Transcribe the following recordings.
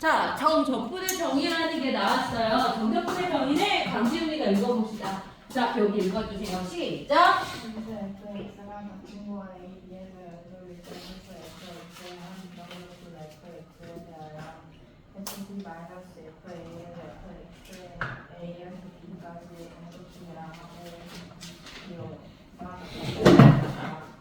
자, 정적분의 정의라는 게 나왔어요. 정적분의 정의는 강지훈이가 읽어봅시다. 자, 여기 읽어주세요. 시작. 분수 fx가 같은 거와 a, b에서 연속일 때 분수 fx의 한 정의를 fx에 대하여 fb 마이너스 fa에서 fx의 a에서 b까지 연속이라 하고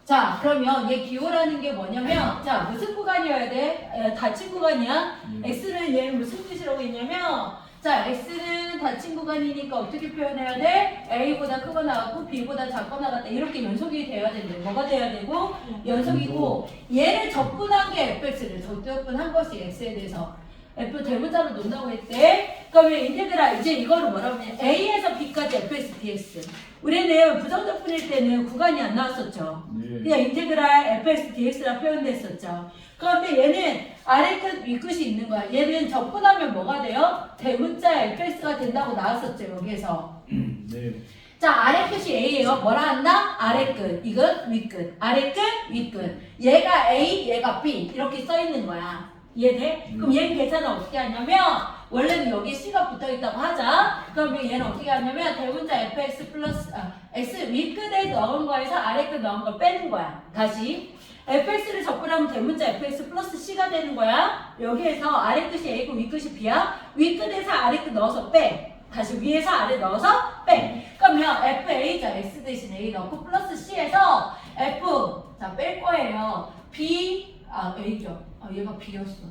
자, 그러면 얘 기호라는 게 뭐냐면, 자, 무슨 구간이어야 돼? 닫힌 구간이야? x는 얘 무슨 뜻이라고 했냐면, 자, x는 닫힌 구간이니까 어떻게 표현해야 돼? a보다 크거나 같고 b보다 작거나 같다. 이렇게 연속이 돼야 된대. 뭐가 돼야 되고? 연속이고, 얘를 접근한 게 fx를 접근한 것이 x에 대해서 f 대문자로 논다고 했대. 그러면 인테그랄 이제 이거를 뭐라고 하냐? a에서 b까지 fx dx. 우리는 부정적분일 때는 구간이 안 나왔었죠. 그냥 인테그랄 fx dx라 표현됐었죠. 그런데 얘는 아래 끝, 위 끝이 있는 거야. 얘는 접근하면 뭐가 돼요? 대문자 fx가 된다고 나왔었죠, 여기에서. 네. 자, 아래 끝이 a예요. 뭐라 한다? 아래 끝, 이건 위 끝. 아래 끝, 위 끝. 얘가 a, 얘가 b. 이렇게 써 있는 거야. 이해돼? 그럼 얘 계산을 어떻게 하냐면, 원래는 여기 c가 붙어 있다고 하자. 그러면 얘는 어떻게 하냐면, 대문자 fx 플러스, x 위 끝에 넣은 거에서 아래 끝 넣은 걸 빼는 거야. 다시. fx를 접근하면 대문자 fx 플러스 c가 되는 거야. 여기에서 아래 끝이 a고 위 끝이 b야. 위 끝에서 아래 끝 넣어서 빼. 다시 위에서 아래 넣어서 빼. 그러면 fa자 x 대신 a 넣고 플러스 c에서 f 자 뺄 거예요. b a죠. 얘가 b였어.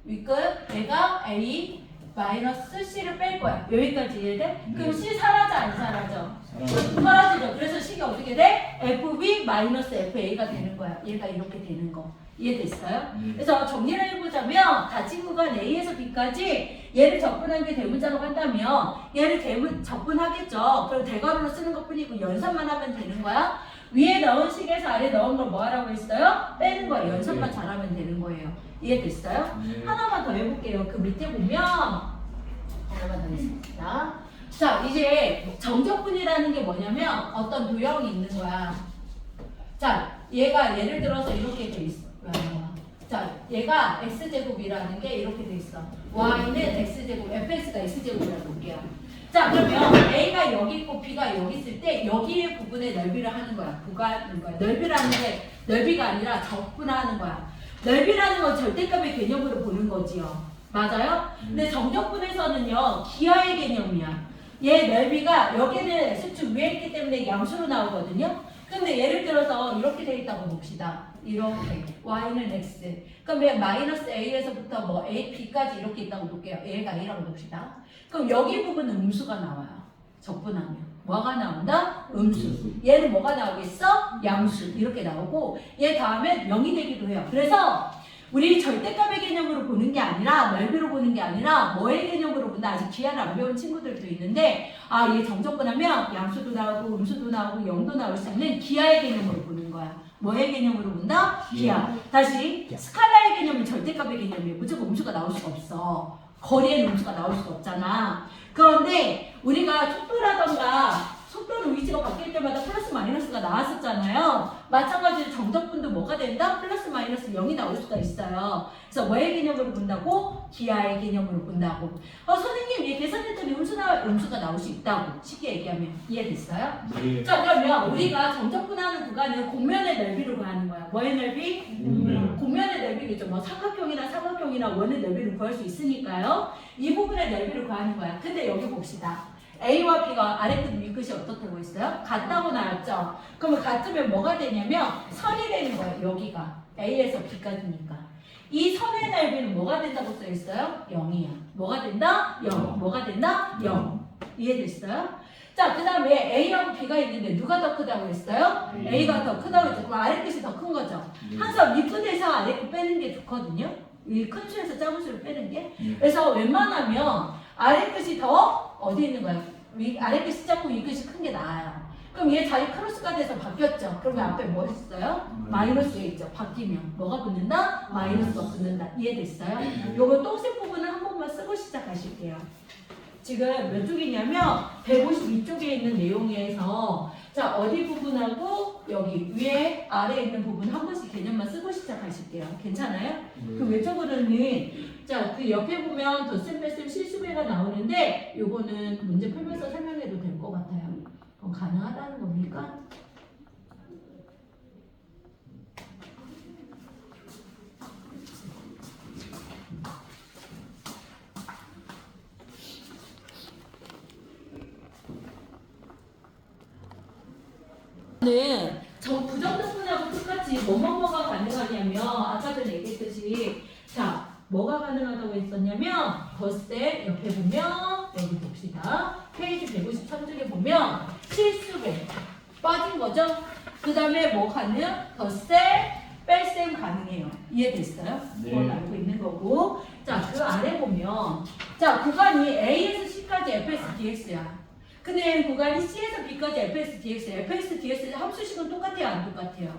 위끝 얘가 a 마이너스 c를 뺄 거야. 여기까지 이해돼? 그럼 c 사라져 안 사라져? 사라지죠. 그래서 c가 어떻게 돼? fb 마이너스 fa가 되는 거야. 얘가 이렇게 되는 거. 이해됐어요? 그래서 정리를 해보자면 닫힌 구간 a에서 b까지 얘를 접근한 게 대문자로 한다면 얘를 접근하겠죠. 그럼 대괄호로 쓰는 것뿐이고 연산만 하면 되는 거야. 위에 넣은 식에서 아래 넣은 걸 뭐 하라고 했어요? 빼는 거예요. 연산만 잘하면 되는 거예요. 이해됐어요? 하나만 더 해볼게요. 그 밑에 보면 하나만 더 했습니다. 자, 이제 정적분이라는 게 뭐냐면 어떤 도형이 있는 거야. 자, 얘가 예를 들어서 이렇게 돼 있어. 자, 얘가 x제곱이라는 게 이렇게 돼 있어. y는 x제곱, fx가 x제곱이라고 볼게요. 자, 그러면 a가 여기 있고 b가 여기 있을 때 여기의 부분의 넓이를 하는 거야. 구간인 거야. 넓이라는 게 넓이가 아니라 적분하는 거야. 넓이라는 건 절대값의 개념으로 보는 거지요. 맞아요? 근데 정적분에서는요, 기하의 개념이야. 얘 넓이가 여기는 수축 위에 있기 때문에 양수로 나오거든요. 근데 예를 들어서 이렇게 돼 있다고 봅시다. 이렇게 y는 x. 그럼 얘 마이너스 a에서부터 뭐 a, b까지 이렇게 있다고 볼게요. 얘가 a라고 봅시다. 그럼 여기 부분은 음수가 나와요. 적분하면. 뭐가 나온다? 음수. 얘는 뭐가 나오겠어? 양수. 이렇게 나오고 얘 다음에 0이 되기도 해요. 그래서 우리 절대값의 개념으로 보는 게 아니라 넓이로 보는 게 아니라 뭐의 개념으로 본다. 아직 기하를 안 배운 친구들도 있는데 얘 정적분하면 양수도 나오고 음수도 나오고 0도 나올 수 있는 기하의 개념으로 보는 거야. 뭐의 개념으로 본다? 기하. 다시 스칼라의 개념은 절대값의 개념이에요. 무조건 음수가 나올 수가 없어. 거리에는 음수가 나올 수가 없잖아. 그런데 우리가 속도라던가 속도는 위치가 바뀔 때마다 플러스 마이너스가 나왔었잖아요. 마찬가지로 정적분도 뭐가 된다? 플러스 마이너스 0이 나올 수가 있어요. 그래서 뭐의 개념으로 본다고? 기하의 개념으로 본다고. 선생님 얘 계산했더니 음수가 나올 수 있다고. 쉽게 얘기하면 이해됐어요? 네. 자, 그러면 우리가 정적분하는 구간은 곡면의 넓이로 구하는 거야. 뭐의 넓이? 곡면의 넓이겠죠. 뭐 삼각형이나 사각형이나 원의 넓이를 구할 수 있으니까요. 이 부분의 넓이를 구하는 거야. 근데 여기 봅시다. A와 B가 아래끝 위끝이 어떻다고 했어요? 같다고 나왔죠? 그러면 같으면 뭐가 되냐면 선이 되는 거예요. 여기가 A에서 B까지니까 이 선의 넓이는 뭐가 된다고 써있어요? 0이야. 뭐가 된다? 0. 뭐가 된다? 0. 이해됐어요? 자, 그 다음에 A하고 B가 있는데 누가 더 크다고 했어요? A가 더 크다고 했죠. 그럼 아래끝이 더 큰 거죠. 항상 위끝에서 아래끝 빼는 게 좋거든요. 이 큰 수에서 작은 수를 빼는 게. 그래서 웬만하면 아래끝이 더 어디 있는 거예요? 아래끝이 작고 위끝이 큰 게 나아요. 그럼 얘 자리 크로스가 돼서 바뀌었죠. 그러면 앞에 뭐 했어요? 마이너스에 있죠. 바뀌면 뭐가 붙는다? 마이너스가 붙는다. 이해됐어요? 요거 똥색 부분은 한 번만 쓰고 시작하실게요. 지금 몇 쪽이냐면 152쪽에 있는 내용에서 자 어디 부분하고 여기 위에 아래에 있는 부분 한 번씩 개념만 쓰고 시작하실게요. 괜찮아요? 그 외적으로는 자 그 옆에 보면 덧셈 뺄셈 실수배가 나오는데 요거는 문제 풀면서 설명해도 될 것 같아요. 그럼 가능하다는 겁니까? 저 부정적분하고 똑같이 뭐가 가능하냐면 아까 전에 얘기했듯이 자 뭐가 가능하다고 했었냐면 덧셈 옆에 보면 여기 봅시다 페이지 153쪽에 보면 실수배 빠진 거죠. 그 다음에 뭐 가능? 덧셈 뺄셈 가능해요. 이해됐어요? 네. 그건 알고 있는 거고 자 그 아래 보면 자 구간이 A에서 C까지 fs dx야. 근데 구간이 C에서 B까지 fs dx야. fs dx 함수식은 똑같아요? 안 똑같아요?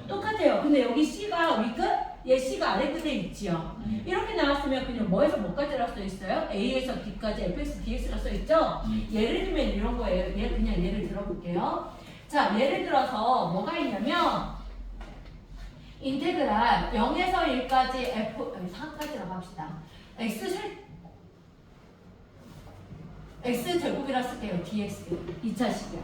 똑같아요. 근데 여기 C가 위끝, 얘 C가 아래 끝에 있지요. 이렇게 나왔으면 그냥 뭐에서 뭐까지라 써 있어요? A에서 B까지 fs dx라 써 있죠. 예를 들면 이런 거예요. 얘 그냥 예를 들어볼게요. 자, 예를 들어서 뭐가 있냐면 인테그랄 0에서 1까지 f 3까지라고 합시다. x 제곱이라 쓸게요. dx 2차식이야.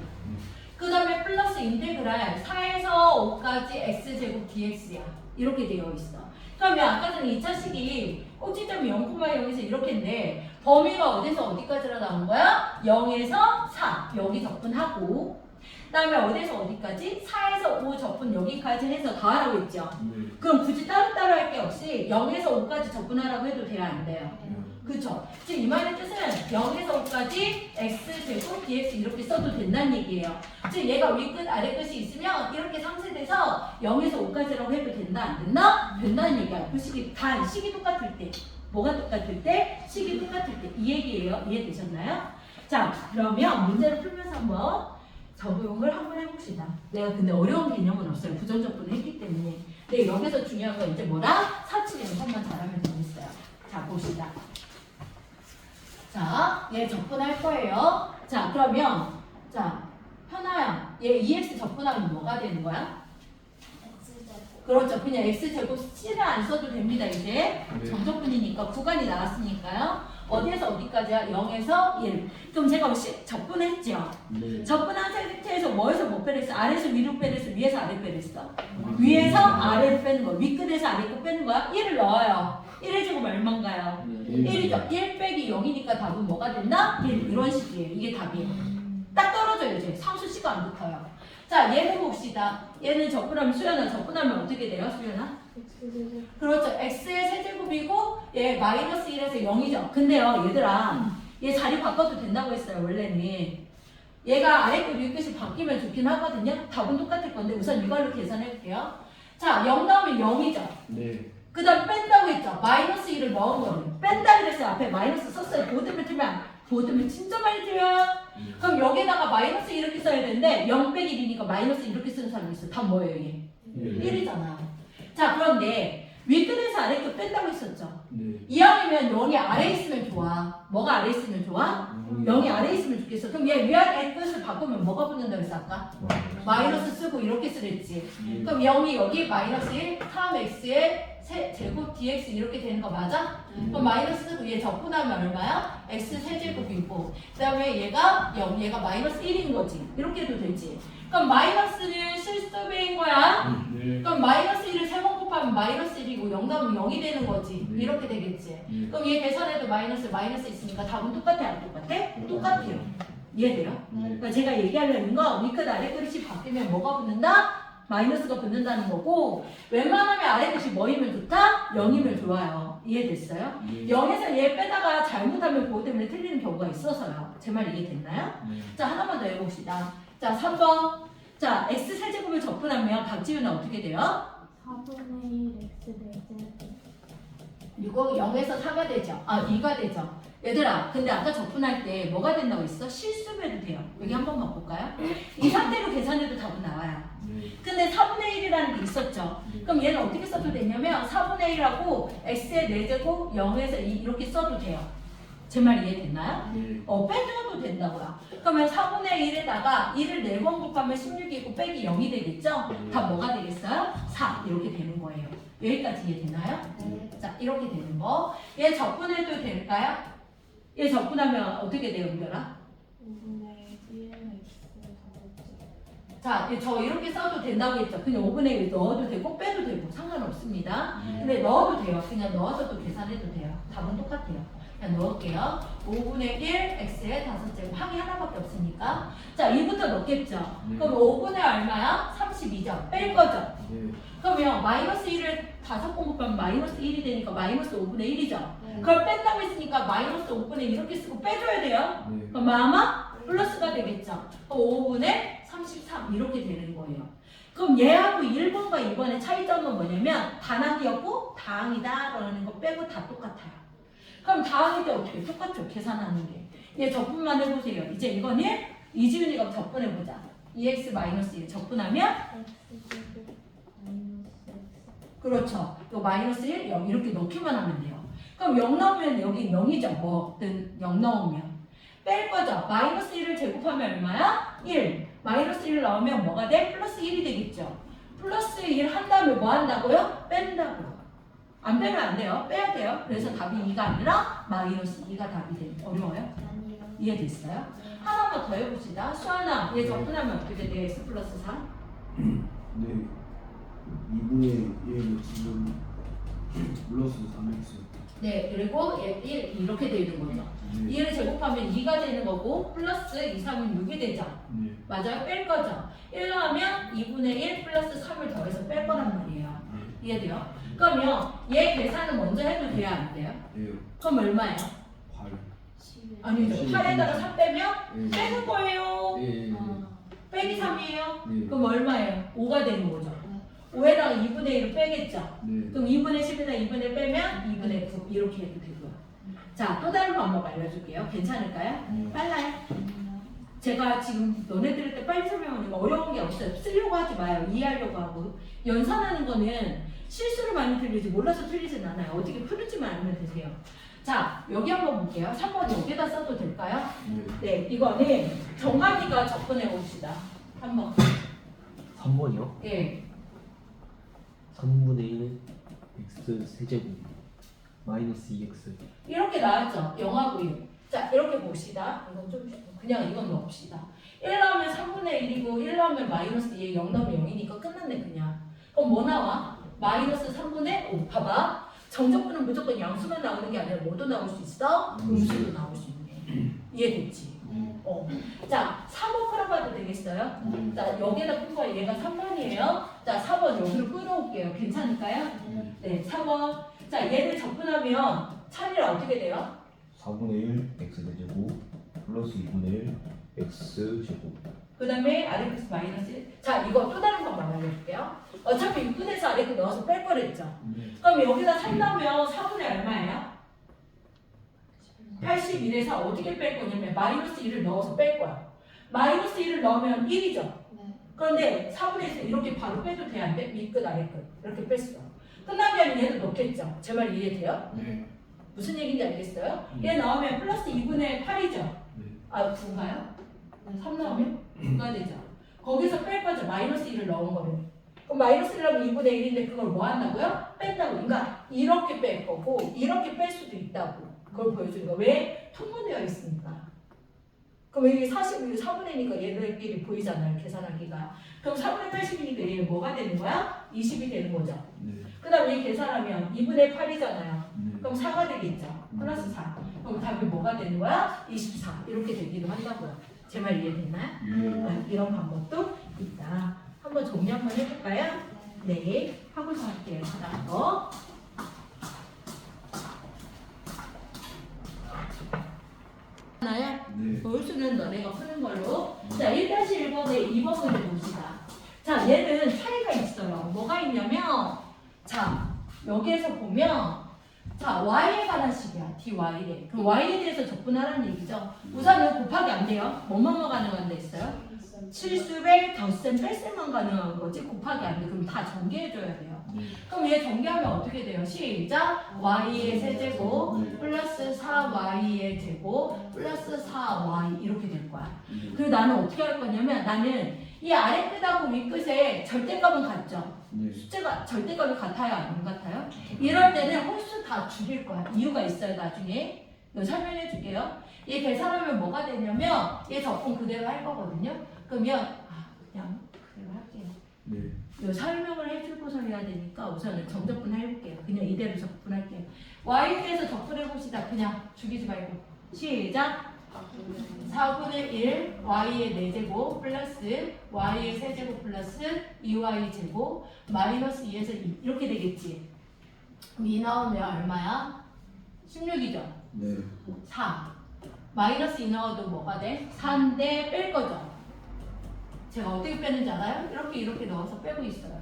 그 다음에 플러스 인테그랄 4에서 5까지 x제곱 dx야. 이렇게 되어 있어. 그러면 아까 전에 2차식이 꼭지점이 0,0에서 이렇게인데 범위가 어디서 어디까지라 나온 거야? 0에서 4 여기 접근하고 그 다음에 어디서 어디까지? 4에서 5 접근 여기까지 해서 더하라고 했죠. 그럼 굳이 따로따로 할 게 없이 0에서 5까지 접근하라고 해도 돼야 안 돼요? 그쵸? 지금 이 말의 뜻은 0에서 5까지 x제곱 dx 이렇게 써도 된다는 얘기예요. 즉 얘가 위끝 아래끝이 있으면 이렇게 상쇄돼서 0에서 5까지라고 해도 된다 안 된다? 된다는 얘기야. 그 식이 단 식이 똑같을 때 뭐가 똑같을 때? 식이 똑같을 때 이 얘기예요. 이해되셨나요? 자 그러면 문제를 풀면서 한번 적용을 한번 해봅시다. 내가 근데 어려운 개념은 없어요. 부정적분을 했기 때문에. 근데 여기서 중요한 건 이제 뭐라? 사칙 연습만 잘하면 되겠어요. 자 봅시다. 자, 얘 접근할 거예요. 자, 그러면 자, 현아야, 얘 EX 접근하면 뭐가 되는 거야? 그렇죠. 그냥 X제곱 C를 안 써도 됩니다. 이제 정적분이니까 구간이 나왔으니까요. 어디에서 어디까지야? 0에서 1. 그럼 제가 접근했죠. 접근한 상태에서 뭐에서 뭐 빼냈어? 아래에서 위로 빼냈어? 위에서 아래 빼냈어? 위에서 아래로 빼는 거야. 위끝에서 아래끝 빼는 거야? 1을 넣어요. 1을 주고 얼마인가요? 1이죠. 1 빼기 0이니까 답은 뭐가 된다? 1. 이런 식이에요. 이게 답이에요. 딱 떨어져요. 이제 상수식가 안 붙어요. 자, 얘는 봅시다. 얘는 접근하면 수연아, 접근하면 어떻게 돼요, 수연아? 그렇죠. x의 세제곱이고 얘 마이너스 1에서 0이죠. 근데요, 얘들아, 얘 자리 바꿔도 된다고 했어요, 원래는. 얘가 아래끝 위끝이 바뀌면 좋긴 하거든요. 답은 똑같을 건데 우선 이걸로 계산해볼게요. 자, 0 나오면 0이죠. 그 다음 뺀다고 했죠. 마이너스 1을 넣은 거는 뺀다 그랬어요. 앞에 마이너스 썼어요. 보드를 틀면 보드를 진짜 많이 틀면 그럼 여기다가 마이너스 이렇게 써야 되는데 0 빼기 1이니까 마이너스 이렇게 쓰는 사람이 있어. 답 뭐예요 얘? 1이잖아. 자 그런데 윗끝에서 아래끝 뺀다고 했었죠. 이왕이면 0이 아래에 있으면 좋아. 뭐가 아래에 있으면 좋아? 0이 아래에 있으면 좋겠어. 그럼 얘 위아래 끝을 바꾸면 뭐가 붙는다고 했어 아까? 마이너스 쓰고 이렇게 쓰랬지. 그럼 0이 여기 마이너스 1 3x의 제곱 dx 이렇게 되는 거 맞아? 그럼 마이너스 쓰고 얘 접근하면 얼마야? x 세제곱이고 그 다음에 얘가 0, 얘가 마이너스 1인 거지. 이렇게 해도 되지. 그럼 마이너스는 실수배인 거야. 그럼 마이너스 1을 3번 곱하면 마이너스 1이고 0 나오면 0이 되는 거지. 이렇게 되겠지. 그럼 얘 계산해도 마이너스 있으니까 답은 똑같아 안 똑같아? 똑같아요. 이해돼요? 그러니까 제가 얘기하려는 건 위끝 아래끝이 바뀌면 뭐가 붙는다? 마이너스가 붙는다는 거고 웬만하면 아래끝이 뭐이면 좋다? 0이면 좋아요. 이해됐어요? 0에서 얘 빼다가 잘못하면 그것 때문에 틀리는 경우가 있어서요. 제 말 이해됐나요? 자 하나만 더 해봅시다. 자 3번 자 x 세제곱을 접근하면 박지윤은 어떻게 돼요? 4분의 1 x 제곱. 이거 0에서 4가 되죠? 아 2가 되죠? 얘들아 근데 아까 접근할 때 뭐가 된다고 했어? 실수배도 돼요. 여기 한 번만 볼까요? 이 상태로 계산해도 답은 나와요. 근데 4분의 1이라는 게 있었죠. 그럼 얘는 어떻게 써도 되냐면 4분의 1하고 x의 4제곱 0에서 2 이렇게 써도 돼요. 제 말 이해됐나요? 네. 빼줘도 된다고요. 그러면 4분의 1에다가 1을 4번 곱하면 16이고 빼기 0이 되겠죠? 다 뭐가 되겠어요? 4 이렇게 되는 거예요. 여기까지 이해되나요? 네. 자 이렇게 되는 거. 얘 적분해도 될까요? 얘 적분하면 어떻게 돼요, 은별아? 5분의 1 x 더했죠. 자, 저 이렇게 써도 된다고 했죠. 그냥 5분의 1 넣어도 되고 빼도 되고 상관없습니다. 근데 넣어도 돼요. 그냥 넣어서도 계산해도 돼요. 답은 똑같아요. 그냥 넣을게요. 5분의 1 x의 5제곱 항이 하나밖에 없으니까. 자, 2부터 넣겠죠. 그럼 5분의 얼마야? 32죠. 뺄 거죠. 네. 그러면 마이너스 1을 5번 곱하면 마이너스 1이 되니까 마이너스 5분의 1이죠. 네. 그걸 뺀다고 했으니까 마이너스 5분의 1 이렇게 쓰고 빼줘야 돼요. 네. 그럼 아마 플러스가 되겠죠. 그럼 5분의 33 이렇게 되는 거예요. 그럼 얘하고 1번과 2번의 차이점은 뭐냐면 단항이었고 다항이다 라는 거 빼고 다 똑같아요. 그럼 다항일 때 어떻게 똑같죠? 계산하는 게. 얘 적분만 해보세요. 이제 이건 1, 이지훈이가 적분해보자. 2x-1 적분하면 x제곱 마이너스 x. 그렇죠. 요 마이너스 1, 0 이렇게 넣기만 하면 돼요. 그럼 0 나오면 여기 0이죠. 뭐든 0 나오면. 뺄 거죠. 마이너스 1을 제곱하면 얼마야? 1. 마이너스 1 나오면 뭐가 돼? 플러스 1이 되겠죠. 플러스 1 한 다음에 뭐 한다고요? 뺀다고요. 안 빼면 안 돼요. 빼야 돼요. 그래서 답이 2가 아니라 마이너스 2가 답이 돼요. 어려워요? 아니요. 이해됐어요? 네. 하나만 더 해봅시다. 수아나, 얘 적분하면 어떻게 돼? x 플러스 3? 네. 2분의 1 지금 플러스 3x. 네, 그리고 얘 1 이렇게 되는 거죠. 네. 2를 제곱하면 2가 되는 거고 플러스 2, 3은 6이 되죠. 네. 맞아요? 뺄 거죠. 1 하면 2분의 1 플러스 3을 더해서 뺄 거란 말이에요. 이해돼요? 그러면 얘 계산은 먼저 해도 돼요? 안 돼요? 네. 그럼 얼마예요? 8. 11. 아니죠. 8에다가 3 빼면 네. 빼는 거예요. 네. 빼기 3이에요. 네. 그럼 얼마예요? 5가 되는 거죠. 네. 5에다가 2분의 1을 빼겠죠. 네. 그럼 2분의 10에다 2분의 1 빼면 2분의 9 이렇게 해도 되고요. 자, 또 다른 방법 알려줄게요. 괜찮을까요? 네. 빨라요. 제가 지금 너네들 빨리 설명하니까 어려운 게 없어요. 쓰려고 하지 마요. 이해하려고 하고. 연산하는 거는 실수를 많이 틀리지 몰라서 틀리진 않아요. 어떻게 풀지만 알면 되세요. 자, 여기 한번 볼게요. 3번 여기다 써도 될까요? 네. 네, 이거는 정한이가 접근해 봅시다. 한번. 3번이요? 예. 3분의 1 x 세제곱 마이너스 2x. 이렇게 나왔죠? 0하고 6. 자, 이렇게 봅시다. 이건 좀 그냥 이건 넣읍시다. 1 나오면 3분의 1이고 1 나오면 마이너스 2에 0 나오면 0이니까 끝났네 그냥. 그럼 뭐 나와? 마이너스 3분의 5. 봐봐. 정적분은 무조건 양수만 나오는 게 아니라 뭐도 나올 수 있어? 음수도 나올 수 있네. 이해됐지? 네. 자, 3번 풀어봐도 되겠어요? 네. 자, 여기다 푼 거예요. 얘가 3번이에요. 자, 4번 여기로 끌어올게요. 괜찮을까요? 네. 네, 4번. 자, 얘를 접근하면 차례가 어떻게 돼요? 4분의 1 x 세제곱 플러스 2분의 1 x 제곱. 그 다음에 아래 플러스 마이너스 1. 자, 이거 또 다른 방법 알려줄게요. 어차피 6분에서 아래 그 넣어서 뺄 거랬죠. 네. 그럼 여기다 3 넣으면 4분의 얼마예요? 81에서 어떻게 뺄 거냐면 마이너스 1을 넣어서 뺄 거야. 마이너스 1을 넣으면 1이죠. 네. 그런데 4분의 1 이렇게 바로 빼도 돼? 안 돼? 윗끝 아래끝 이렇게 뺐어. 끝나기 전에 얘도 넣겠죠. 제 말 이해돼요? 네. 무슨 얘기인지 알겠어요? 얘 나오면 플러스 2분의 8이죠. 네. 아 9인가요? 네. 3 나오면 9가 되죠. 거기서 뺄 거죠. 마이너스 1을 넣은 거를. 그럼 마이너스 1 넣으면 2분의 1인데 그걸 뭐 한다고요? 뺀다고. 그러니까 이렇게 뺄 거고 이렇게 뺄 수도 있다고. 그걸 보여주는 거. 왜? 통분되어 있으니까. 그럼 이게 40, 4분의니까 얘들끼리 보이잖아요. 계산하기가. 그럼 4분의 80이니까 얘 뭐가 되는 거야? 20이 되는 거죠. 네. 그 다음에 이 계산하면 2분의 8이잖아요. 네. 그럼 4가 되겠죠. 플러스 4. 그럼 답이 뭐가 되는 거야? 24. 이렇게 되기도 한다고요. 제 말 이해됐나요? 네. 이런 방법도 있다. 한번 정리 한번 해볼까요? 네. 하고서 할게요. 다음 거. 하나요? 네. 볼수는 너네가 푸는 걸로. 자, 1-1번에 2번 문제 봅시다. 자, 얘는 차이가 있어요. 뭐가 있냐면, 자, 여기에서 보면, 자, y에 관한 식이야. dy에. 그럼 y에 대해서 접근하라는 얘기죠. 우선은 곱하기 안 돼요. 뭐뭐뭐 가능한 데 있어요? 실수배, 덧셈, 뺄셈만 가능한 거지 곱하기 안 돼. 그럼 다 전개해줘야 돼요. 네. 그럼 얘 전개하면 어떻게 돼요? 시작! y의 세제곱 플러스 4 4y의 제곱 플러스 4y 이렇게 될 거야. 네. 그리고 나는 어떻게 할 거냐면 나는 이 아래 끝하고 위 끝에 절대값은 같죠. 네. 숫자가 절대값이 같아요, 안 같아요? 이럴 때는 홀수 다 줄일 거야. 이유가 있어요, 나중에. 이거 설명해 줄게요. 얘 계산하면 뭐가 되냐면 얘 적분 그대로 할 거거든요. 그러면 그냥 그대로 할게요. 네. 요 설명을 해주고서 해야 되니까 우선은 정적분 해볼게요. 그냥 이대로 적분할게요. y에 대해서 적분해봅시다. 그냥 죽이지 말고. 시작! 4분의 1 y의 4제곱 플러스 y의 세제곱 플러스 2y 제곱 마이너스 2에서 2 이렇게 되겠지. 그럼 2 나오면 얼마야? 16이죠. 네. 4 마이너스 2 넣어도 뭐가 돼? 4인데 뺄 거죠. 제가 어떻게 빼는지 알아요? 이렇게 넣어서 빼고 있어요.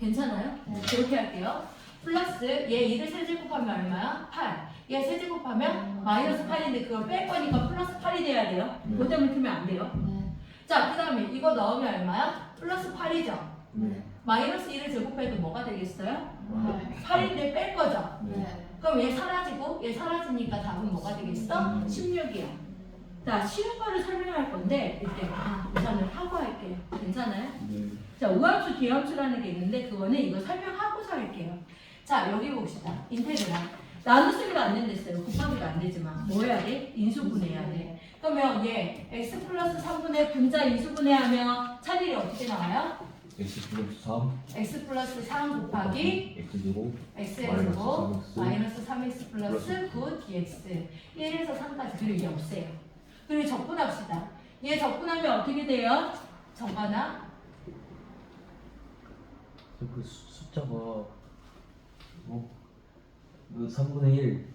괜찮아요? 그렇게 할게요. 플러스 얘 2를 세제곱하면 얼마야? 8. 얘 세제곱하면 마이너스 8인데 그걸 뺄 거니까 플러스 8이 돼야 돼요. 네. 그것 때문에 틀면 안 돼요. 네. 자, 그 다음에 이거 넣으면 얼마야? 플러스 8이죠. 네. 마이너스 1을 제곱해도 뭐가 되겠어요? 네. 8인데 뺄 거죠. 네. 그럼 얘 사라지고 얘 사라지니까 답은 뭐가 되겠어? 16이야. 자, 쉬운 거를 설명할 건데 이때 우선은 하고 할게요. 괜찮아요? 네. 자, 우함수, 기함수라는 게 있는데 그거는 이거 설명하고서 할게요. 자, 여기 봅시다. 인테그랄. 나눗셈이가 안 된댔어요. 곱하기가 안 되지만 뭐 해야 돼? 인수분해해야 돼. 그러면 얘 x 플러스 3분의 분자 인수분해하면 차질이 어떻게 나와요? x 플러스 3 x 플러스 3 곱하기 x 제곱 x의 마이너스 제곱 3x 마이너스 3x 플러스 9 dx 1에서 3까지 그리고 이게 없애요. 그리고 적분합시다. 얘 적분하면 어떻게 돼요? 정관아 그 숫자가 그 3분의 1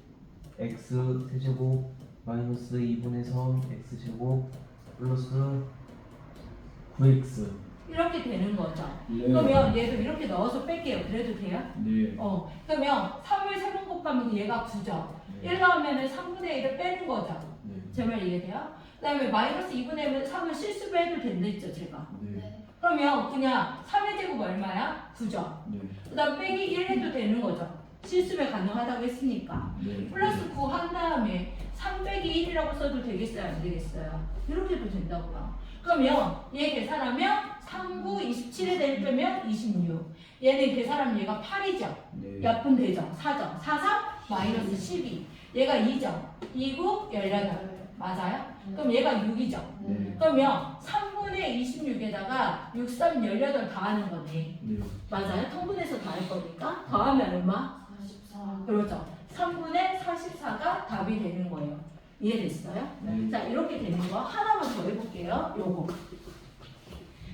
x 세제곱 마이너스 2분의 3 x 제곱 플러스 9x 이렇게 되는 거죠. 네. 그러면 얘도 이렇게 넣어서 뺄게요. 그래도 돼요? 네. 그러면 3을 3번 곱하면 얘가 9죠. 1 나오면 3분의 1을 빼는 거죠. 네. 제 말 이해돼요? 그 다음에 마이너스 2분의 3을 실수배해도 된댔죠, 제가. 네. 그러면 그냥 3의 제곱 얼마야? 9죠. 네. 그 다음 빼기 1 해도 되는 거죠. 실수배 가능하다고 했으니까. 네. 플러스 9 한 다음에 3 빼기 1이라고 써도 되겠어요? 안 되겠어요? 이렇게 해도 된다고요. 그러면 얘 계산하면 3, 9, 27에 대입 빼면 26. 얘는 계산하면 얘가 8이죠. 네. 약분 되죠. 4죠. 4, 3 마이너스 12. 얘가 2죠. 2, 9, 18. 맞아요? 그럼 얘가 6이죠. 네. 그러면 3분의 26에다가 6, 3, 18 더하는 거네. 네. 맞아요? 통분해서 더할 거니까. 더하면 얼마? 44. 그렇죠. 3분의 44가 답이 되는 거예요. 이해됐어요? 네. 자, 이렇게 되는 거 하나만 더 해볼게요. 요거.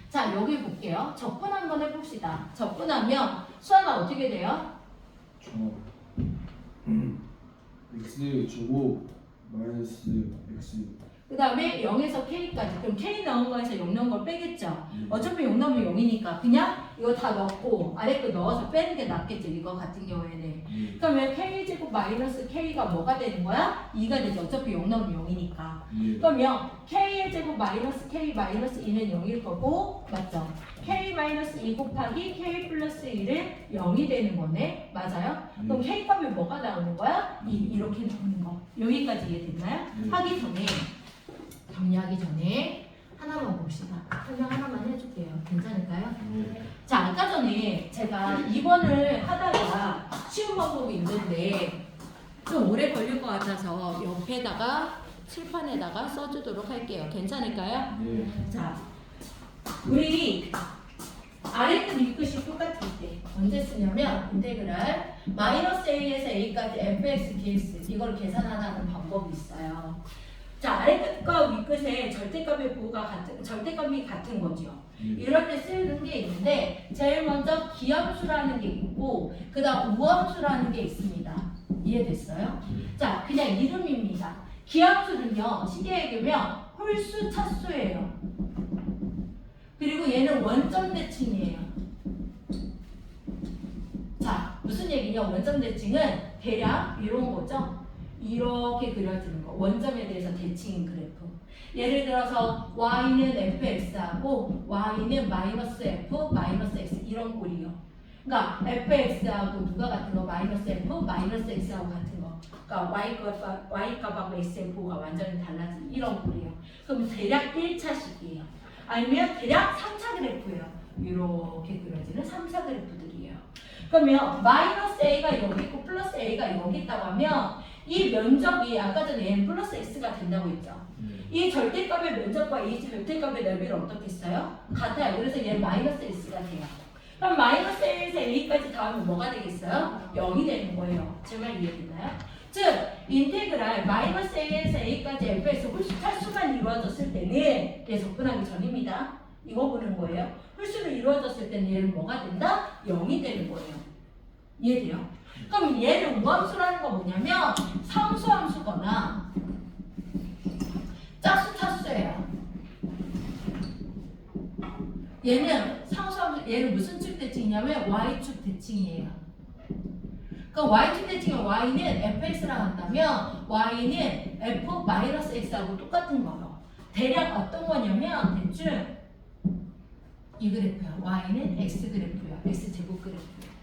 자, 여기 볼게요. 적분 한번 해봅시다. 적분하면 수하나 어떻게 돼요? 저 x 제곱 마이너스 x. 그 다음에 0에서 K까지. 그럼 K 나온 거에서 0 넣은 걸 빼겠죠? 어차피 0 넣으면 0이니까 그냥 이거 다 넣고 아래 거 넣어서 빼는 게 낫겠죠. 이거 같은 경우에는. 네. 그러면 K제곱 마이너스 K가 뭐가 되는 거야? 2가 되죠. 어차피 0 넣으면 0이니까. 네. 그러면 K의 제곱 마이너스 K 마이너스 2는 0일 거고 맞죠? K 마이너스 2 곱하기 K 플러스 1은 0이 되는 거네. 맞아요? 그럼 K 값이 뭐가 나오는 거야? 2 이렇게 나오는 거. 여기까지 이해됐나요? 네. 하기 전에 정리하기 전에 하나만 봅시다. 설명 하나만 해줄게요. 괜찮을까요? 네. 자, 아까 전에 제가 2번을 하다가 쉬운 방법이 있는데 좀 오래 걸릴 것 같아서 옆에다가 칠판에다가 써주도록 할게요. 괜찮을까요? 네. 자, 우리 아래 끝, 위 끝이 똑같을 때 언제 쓰냐면 인테그랄 마이너스 a에서 a까지 fx, dx 이걸 계산하는 방법이 있어요. 자, 아래 끝과 위 끝에 절대값의 부호가 같은 절대값이 같은 거죠. 이럴 때 쓰는 게 있는데 제일 먼저 기함수라는 게 있고 그다음 우함수라는 게 있습니다. 이해됐어요? 자, 그냥 이름입니다. 기함수는요 쉽게 얘기하면 홀수 차수예요. 그리고 얘는 원점 대칭이에요. 자, 무슨 얘기냐? 원점 대칭은 대략 이런 거죠. 이렇게 그려지는 거. 원점에 대해서 대칭인 그래프. 예를 들어서 y는 fx하고 y는 마이너스 f 마이너스 x 이런 꼴이요. 그러니까 fx하고 누가 같은 거? 마이너스 f 마이너스 x하고 같은 거. 그러니까 y값하고 x의 부호가 완전히 달라지는 이런 꼴이에요. 그럼 대략 1차식이에요. 아니면 대략 3차 그래프예요. 이렇게 그려지는 3차 그래프들이에요. 그러면 마이너스 a가 여기 있고 플러스 a가 여기 있다고 하면 이 면적이 아까 전에 n 플러스 x가 된다고 했죠. 이 절대값의 면적과 이 절대값의 넓이를 어떻게 써요? 같아요. 그래서 얘는 마이너스 x가 돼요. 그럼 마이너스 1에서 a까지 더하면 뭐가 되겠어요? 0이 되는 거예요. 제 말 이해되나요? 즉 인테그랄 마이너스 a에서 a까지 f에서 홀수차수만 이루어졌을 때는 얘 접근하기 전입니다. 이거 보는 거예요. 홀수로 이루어졌을 때는 얘는 뭐가 된다? 0이 되는 거예요. 이해돼요? 그럼 얘를 우함수라는 거 뭐냐면 상수함수거나 짝수차수예요. 얘는 상수함수, 얘는 무슨 축 대칭이냐면 y축 대칭이에요. 그럼 y축 대칭의 y는 fx랑 한다면 y는 f-x하고 똑같은 거예요. 대략 어떤 거냐면 대충 이 그래프야. y는 x 그래프야. x제곱 그래프야.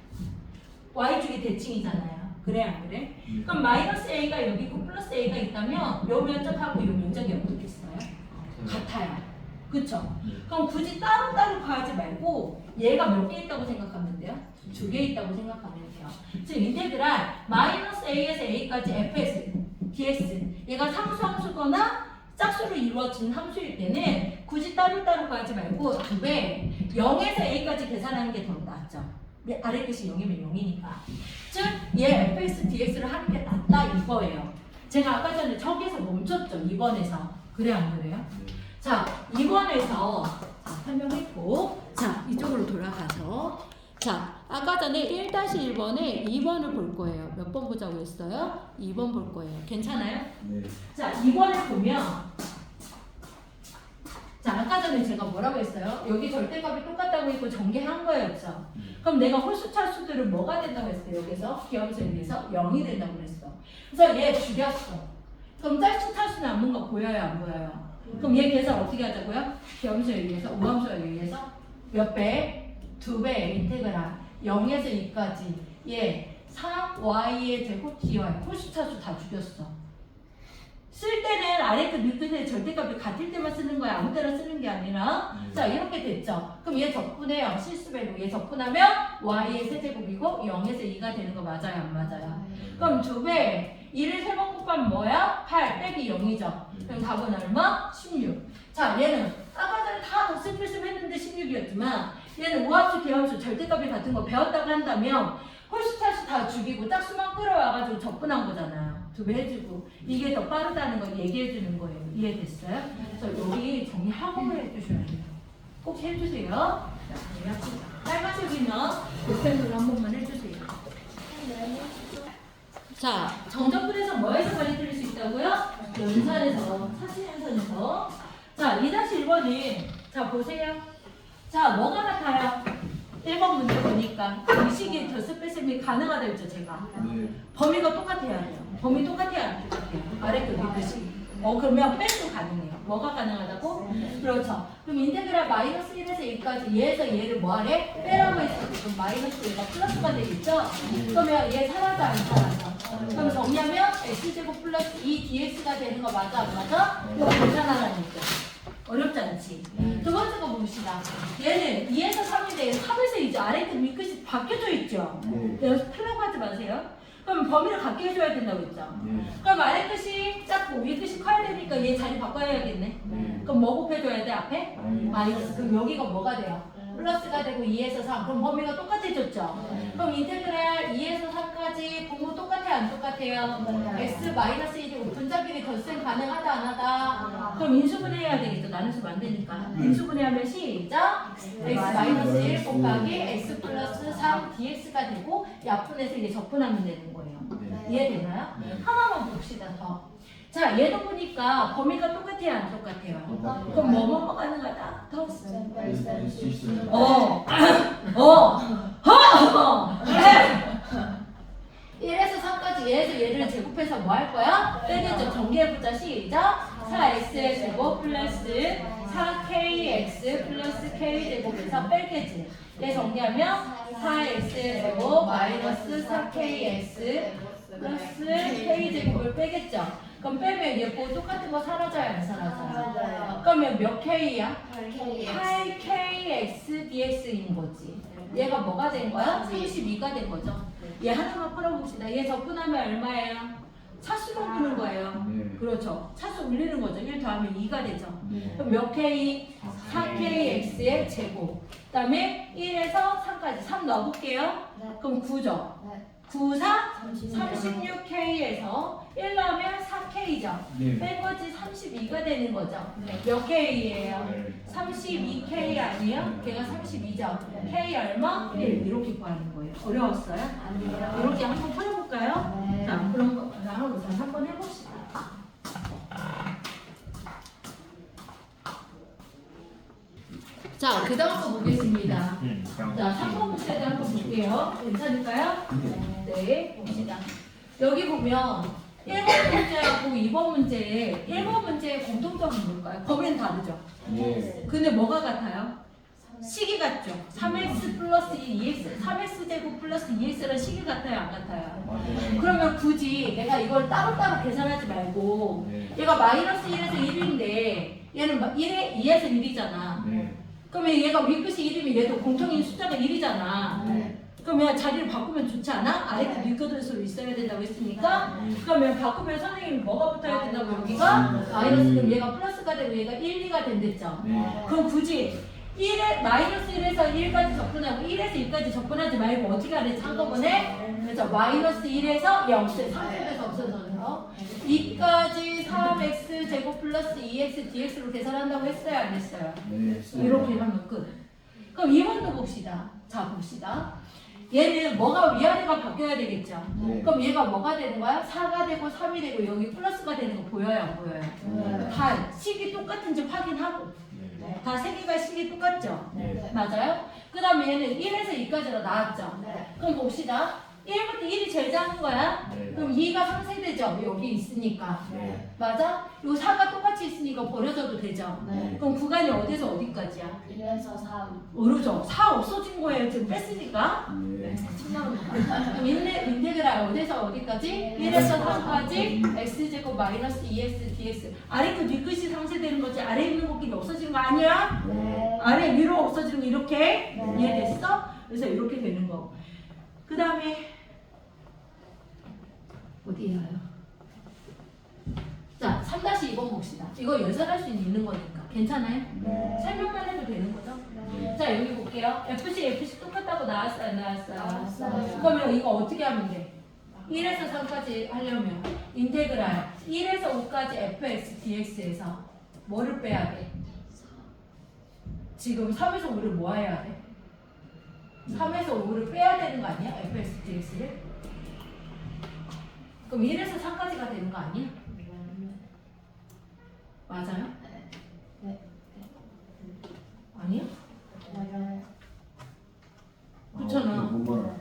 y축이 대칭이잖아요. 그래 안 그래? 그럼 마이너스 a가 여기 있고 플러스 a가 있다면 요 면적하고 요 면적이 어떻게 있어요? 같아요. 그쵸? 그럼 굳이 따로따로 가지 말고 얘가 몇 개 있다고 생각하면 돼요? 2개 있다고 생각하면 돼요. 즉 인테그랄 마이너스 a에서 a까지 fx, dx 얘가 상수함수거나 짝수로 이루어진 함수일 때는 굳이 따로따로 가지 말고 2배 0에서 a까지 계산하는 게 더 낫죠. 아래 끝이 0이면 0이니까. 즉 얘 fx, dx를 하는 게 낫다 이거예요. 제가 아까 전에 저기서 멈췄죠. 2번에서. 그래 안 그래요? 자 2번에서 설명했고 자 이쪽으로 돌아가서 자 아까 전에 1-1번에 2번을 볼 거예요. 몇 번 보자고 했어요? 2번 볼 거예요. 괜찮아요? 네. 자 2번을 보면 자 아까 전에 제가 뭐라고 했어요? 여기 절대값이 똑같다고 했고 전개한 거였죠. 그럼 내가 홀수차수들은 뭐가 된다고 했어요? 여기서 기하면서 여기서 0이 된다고 그랬어. 그래서 얘 줄였어. 그럼 짝수차수 남은 거 보여요? 안 보여요? 그럼 얘 계산 어떻게 하자고요? 기하면서 여기에서 우함수에 의해서 몇 배? 2배 인테그랄 0에서 2까지 얘 4y의 제곱 dy 홀수차수 다 죽였어. 쓸 때는 아래 끝 밑끝의 절대값이 같을 때만 쓰는 거야. 아무 때나 쓰는 게 아니라 자 이렇게 됐죠. 그럼 얘 적분해요. 실수배로 얘 적분하면 y의 세제곱이고 0에서 2가 되는 거 맞아요? 안 맞아요? 그럼 2배 2를 3번 곱하면 뭐야? 8 빼기 0이죠. 그럼 답은 얼마? 16. 자 얘는 아까 전에 다 덧셈필셈 했는데 16이었지만 얘는 우함수, 기함수, 절대값이 같은 거 배웠다고 한다면 홀수차수 다 죽이고 짝수만 끌어와가지고 적분한 거잖아요. 2배 해주고 이게 더 빠르다는 걸 얘기해주는 거예요. 이해됐어요? 그래서 여기 정리하고 해주셔야 돼요. 꼭 해주세요. 자, 정리합시다. 빨간색이면 볼펜으로 한 번만 해주세요. 자, 정적분에서 뭐에서 많이 틀릴 수 있다고요? 연산에서, 사진연산에서. 자, 2-1번이 자 보세요. 자, 뭐가 같아요? 1번 문제 보니까 의식이 덧셈뺄셈이 가능하다 했죠, 제가. 네. 범위가 똑같아야 돼요. 범위 똑같아야 안 똑같아요. 아래 그 밑듯이. 그러면 빼도 가능해요. 뭐가 가능하다고? 그렇죠. 그럼 인테그랄 마이너스 1에서 1까지 얘에서 얘를 뭐하래? 빼라고 했을 때 그럼 마이너스 얘가 플러스가 되겠죠? 그러면 얘 사라져 안 사라져? 그럼 정리하면 x제곱 플러스 2dx가 되는 거 맞아 안 맞아? 이거 계산하라는 얘기죠. 어렵지 않지? 두 번째 거 봅시다. 얘는 2에서 3인데 3에서 이제 아래 끝 밑끝이 바뀌어져 있죠? 네. 여기서 틀라고 하지 마세요. 그럼 범위를 같게 해줘야 된다고 했죠? 네. 그럼 아래 끝이 작고 위에 끝이 커야 되니까 얘 자리 바꿔야겠네. 네. 그럼 뭐 곱해줘야 돼 앞에? 마이너스. 마이너스. 그럼 여기가 뭐가 돼요? 플러스가 되고 2에서 3. 그럼 범위가 똑같아졌죠? 그럼 인테그랄 2에서 3까지 분모 똑같아요? 안 똑같아요? x 마이너스 1이 분자끼리 덧셈 가능하다 안 하다? 그럼 인수분해해야 되겠죠? 나누시면 안 되니까. 인수분해하면 시작! x 마이너스 1 곱하기 x 플러스 3 dx가 되고 약분해서 이게 적분하면 되는 거예요. 네. 이해되나요? 하나만 봅시다 더. 자 얘도 보니까 범위가 똑같아요? 안 똑같아요? 그럼 뭐뭐 가능하다? 더 그래. 1에서 3까지 얘에서 얘를 제곱해서 뭐 할 거야? 빼겠죠. 정리해보자. 시작. 4x의 제곱 플러스 4kx 플러스 k 제곱에서 빼겠지. 얘 정리하면 4x의 제곱 마이너스 4kx 플러스 K제곱을 빼겠죠? 그럼 빼면 얘 뭐 똑같은 거 사라져요, 안 사라져요? 사라져요. 그러면 몇 K야? 8K 8KX dx인 거지. 얘가 뭐가 된 거야? 32가 된 거죠. 얘 하나만 풀어봅시다. 얘 접근하면 얼마예요? 차수 옮기는 거예요. 네. 그렇죠. 차수 올리는 거죠. 1 더하면 2가 되죠. 네. 그럼 몇 K? 4KX의 제곱. 그 다음에 1에서 3까지 3 넣어볼게요. 네. 그럼 9죠. 네. 9, 4, 36 36K에서 1 넣으면 4K죠. 네. 뺀 거지 32가 되는 거죠. 몇 K예요? 네. 32K 아니에요? 걔가 32죠. 네. K 얼마? 1 이렇게 구하는 거예요. 어려웠어요? 아니에요. 이렇게 한번 풀어볼까요? 네. 자, 그럼 나랑 우선 한번 해봅시다. 자, 그 다음 거 보겠습니다. 자, 3번 문제도 한번 볼게요. 괜찮을까요? 네, 봅시다. 여기 보면 1번 문제하고 2번 문제에 1번 문제의 공통점은 뭘까요? 범위는 다르죠. 네. 근데 뭐가 같아요? 식이 같죠. 3x 플러스 2x, 3x 제곱 플러스 2x랑 식이 같아요, 안 같아요? 맞아요. 그러면 굳이 내가 이걸 따로따로 계산하지 말고 네. 얘가 마이너스 1에서 1인데 얘는 1에 2에서 1이잖아. 네. 그러면 얘가 위끝이 1이면 얘도 공통인 숫자가 1이잖아. 네. 그러면 자리를 바꾸면 좋지 않아? 아래 위끝으로 있어야 된다고 했으니까 그러면 바꾸면 선생님이 뭐가 붙어야 된다고 여기가 마이너스 그럼 얘가 플러스가 되고 얘가 1, 2가 된댔죠. 네. 그럼 굳이 1에 마이너스 1에서 1까지 접근하고 1에서 2까지 접근하지 말고 어떻게 하는지 한꺼번에 그래서 마이너스 1에서 0, 3에서 없어져서 2까지 3x 제곱 플러스 2x dx로 계산한다고 했어요, 안 했어요? 네. 이렇게 하면 끝. 그럼 2번도 봅시다. 자, 봅시다. 얘는 뭐가 위아래가 바뀌어야 되겠죠. 네. 그럼 얘가 뭐가 되는 거야? 4가 되고 3이 되고 여기 플러스가 되는 거 보여요, 안 보여요? 네. 다 식이 똑같은지 확인하고 네. 다 세 개가 식이 똑같죠? 네. 맞아요? 그 다음에 얘는 1에서 2까지로 나왔죠? 네. 그럼 봅시다. 1부터 1이 제일 작은 거야? 네. 그럼 2가 3세대죠? 여기 있으니까. 네. 맞아? 요 4가 똑같이 있으니까 버려져도 되죠? 네. 그럼 구간이 어디서 어디까지야? 1에서 3 모르죠? 4 없어진 거예요. 지금 뺐으니까. 네. 신나는 거. 그럼 인테그랄 어디서 어디까지? 1에서 3까지 x제곱 마이너스 2x dx. 아래 끝 위끝이 상쇄되는 거지. 아래 있는 것끼리 없어지는 거 아니야? 네. 아래 위로 없어지는 거 이렇게 네. 이해됐어? 그래서 이렇게 되는 거. 그 다음에 어디에 가요? 자, 3-2번 봅시다. 이거 연산할 수 있는 거니까 괜찮아요? 네. 설명만 해도 되는 거죠? 네. 자, 여기 볼게요. FC 똑같다고 나왔어요, 안 나왔어요? 나왔어요. 그러면 이거 어떻게 하면 돼? 1에서 3까지 하려면 인테그랄 1에서 5까지 fx dx에서 뭐를 빼야 돼? 지금 3에서 5를 뭐 해야 돼? 3에서 5를 빼야 되는 거 아니야? fx dx를? 그럼 1에서 3까지가 되는 거 아니야? 맞아요? 네. 아니야? 맞아요. 그렇잖아. 뭔 말이야?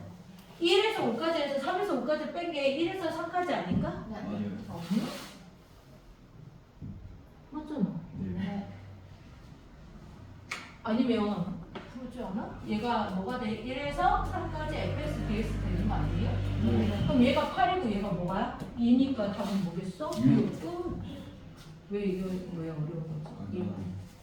1에서 5까지 해서 3에서 5까지 뺀 게 1에서 3까지 아닌가? 네. 맞아요. 아니야? 맞잖아. 네. 네. 아니면 그렇지 않아? 얘가 뭐가 돼? 1에서 3까지 fx dx 되는 거 아니에요? 네. 그럼 얘가 8이고 얘가 뭐야? 2니까 답은 뭐겠어? 육. 왜 이거 왜 어려운 거지? 네.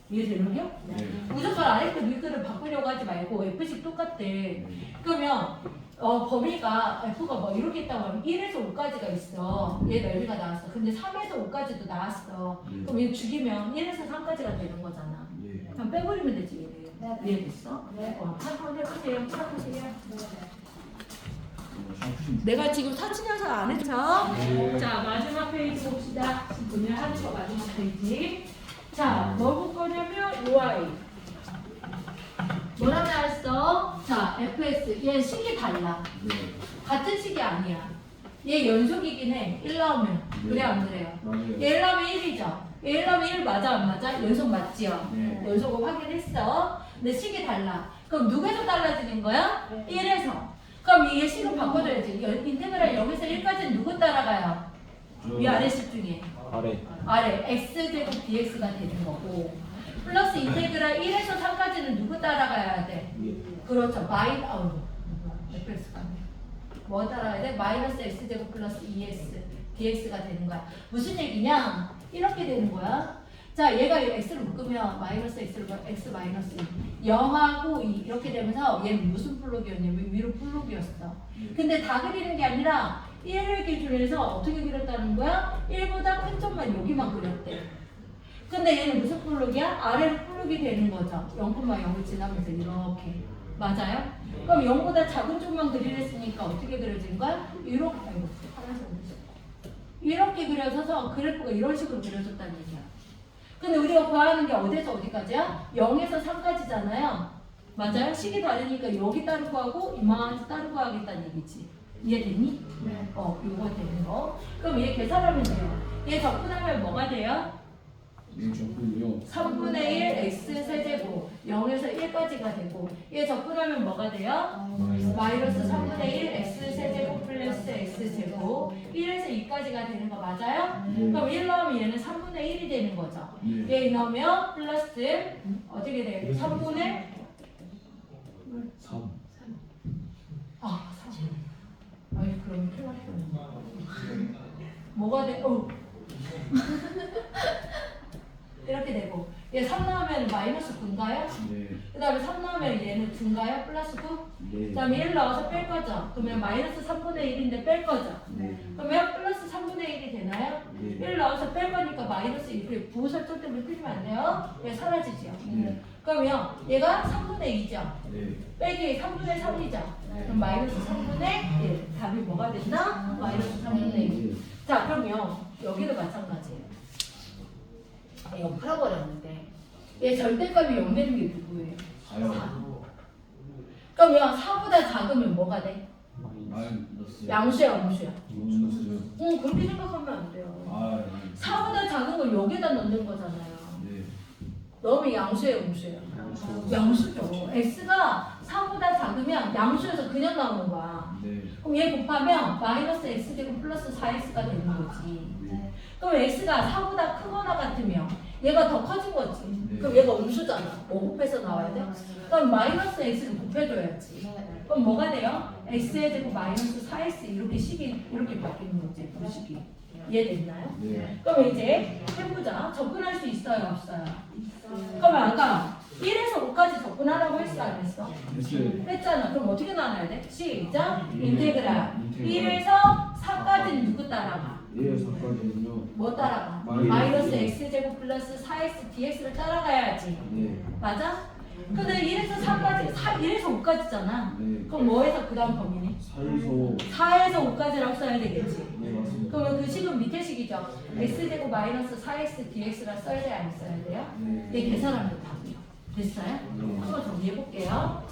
이해되는 게? 네. 무조건 아래 거 위글을 바꾸려고 하지 말고 f식 똑같대. 그러면 범위가 f가 뭐 이렇게 있다고 하면 1에서 5까지가 있어. 얘 넓이가 나왔어. 근데 3에서 5까지도 나왔어. 네. 그럼 얘 죽이면 1에서 3까지가 되는 거잖아. 예. 그럼 빼버리면 되지 얘를. 네. 이해됐어? 네. 한번 해보세요. 찾으세요. 샤프신. 내가 지금 사진영상 안 했죠? 네. 자, 마지막 페이지 봅시다. 오늘 하는 거 마지막 페이지. 자, 뭐 볼 거냐면 UI. 뭐라 나왔어? 자, fs. 얘 식이 달라. 네. 같은 식이 아니야. 얘 연속이긴 해. 1 나오면. 그래 안 그래요? 맞아요. 얘 1 나오면 1이죠. 얘 1 나오면 1 맞아 안 맞아? 연속 맞지요? 네. 연속을 확인했어. 근데 식이 달라. 그럼 누구에서 달라지는 거야? 네. 1에서. 그럼 얘 식을 바꿔줘야지. 인테그랄 0에서 1까지는 누구 따라가요? 위아래 식 중에. 아래 x제곱 dx가 되는 거고 플러스 인테그랄 1에서 3까지는 누구 따라가야 돼? 예. 그렇죠. fx가 뭐 따라가야 돼? 마이너스 x제곱 플러스 2s dx가 되는 거야. 무슨 얘기냐? 이렇게 되는 거야. 자, 얘가 x를 묶으면 마이너스 x를 x 마이너스 0하고 2 이렇게 되면서 얘는 무슨 플록이었냐면 위로 플록이었어. 근데 다 그리는 게 아니라 1을 기준으로 어떻게 그렸다는 거야? 1보다 큰 점만 여기만 그렸대. 근데 얘는 무슨 플록이야? 아래로 플록이 되는 거죠. 0,0을 지나면서 이렇게. 맞아요? 그럼 0보다 작은 쪽만 그리랬으니까 어떻게 그려진 거야? 이렇게. 아이고, 파란색 이렇게 그려져서 그래프가 이런 식으로 그려졌다는 얘기야. 근데 우리가 구하는 게 어디에서 어디까지야? 0에서 3까지잖아요. 맞아요? 식이 다르니까 여기 따로 구하고 이만한 따로 구하겠다는 얘기지. 이해됐니? 네. 요거 되는 거. 그럼 얘 계산하면 돼요. 얘 접근하면 뭐가 돼요? 얘 적군요. 3분의 1 x 세제곱 0에서 1까지가 되고 얘 접근하면 뭐가 돼요? 마이너스 3분의 1 x 세제곱 플러스 x 제곱 1에서 2까지가 되는 거 맞아요? 네. 그럼 1 넣으면 얘는 3분의 1이 되는 거죠. 네. 얘 넣으면 플러스 어떻게 돼요? 3분의 3. 3. 아이 그럼 큰일 났네. 뭐가 돼? 이렇게 되고 얘 3 넣으면 마이너스 9인가요? 네. 그 다음에 3 넣으면 얘는 9인가요? 플러스 9? 네. 그 다음에 1 넣어서 뺄 거죠? 그러면 마이너스 3분의 1인데 뺄 거죠? 네. 그러면 플러스 3분의 1이 되나요? 네. 1 넣어서 뺄 거니까 마이너스 1. 부호 설정 때문에 풀리면 안 돼요? 얘 사라지죠? 네. 그러면 얘가 3분의 2죠? 네. 빼기 3분의 3이죠? 그럼 마이너스 3분의 1. 답이 뭐가 된다? 마이너스 3분의 1. 자, 그럼요. 여기도 마찬가지예요. 이거 풀어버렸는데 얘 절대값이 0 되는 게 누구예요? 가요. 그러면 4보다 작으면 뭐가 돼? 마이너스. 양수야, 음수야? 마이너스요. 그렇게 생각하면 안 돼요. 아, 4보다 작은 걸 여기다 넣는 거잖아요. 네. 넣으면 양수예요, 음수예요? 양수죠. x가 4보다 작으면 양수에서 그냥 나오는 거야. 네. 그럼 얘 곱하면 마이너스 x제곱 플러스 4x가 되는 거지. 네. 그럼 x가 4보다 크거나 같으면 얘가 더 커진 거지. 네. 그럼 얘가 음수잖아. 뭐 곱해서 나와야 돼? 그럼 마이너스 x를 곱해줘야지. 그럼 뭐가 돼요? x의 제곱 마이너스 4x 이렇게 식이 이렇게 바뀌는 거지. 부식이. 이해됐나요? 네. 그럼 이제 해보자. 접근할 수 있어요, 없어요? 그러면 아까 1에서 5까지 접근하라고 했어, 안 했어? 됐어요. 했잖아. 그럼 어떻게 나눠야 돼? 시작. 인테그랄. 인테그랄. 1에서 4까지는 누구 따라가? 얘의 사건은요. 뭐 따라가? 마이너스 마이너스 x제곱 플러스 4x dx를 따라가야지. 네. 맞아? 근데 1에서 4까지, 1에서 5까지잖아. 네. 그럼 뭐에서 그 다음 범위니? 사에서. 4에서 5까지라고 써야 되겠지. 네, 맞습니다. 그러면 그 식은 밑에 식이죠. x제곱 마이너스 4x dx라 써야 돼, 안 써야 돼요? 네. 네, 계산하면 답이요. 됐어요? 네. 한번 정리해볼게요.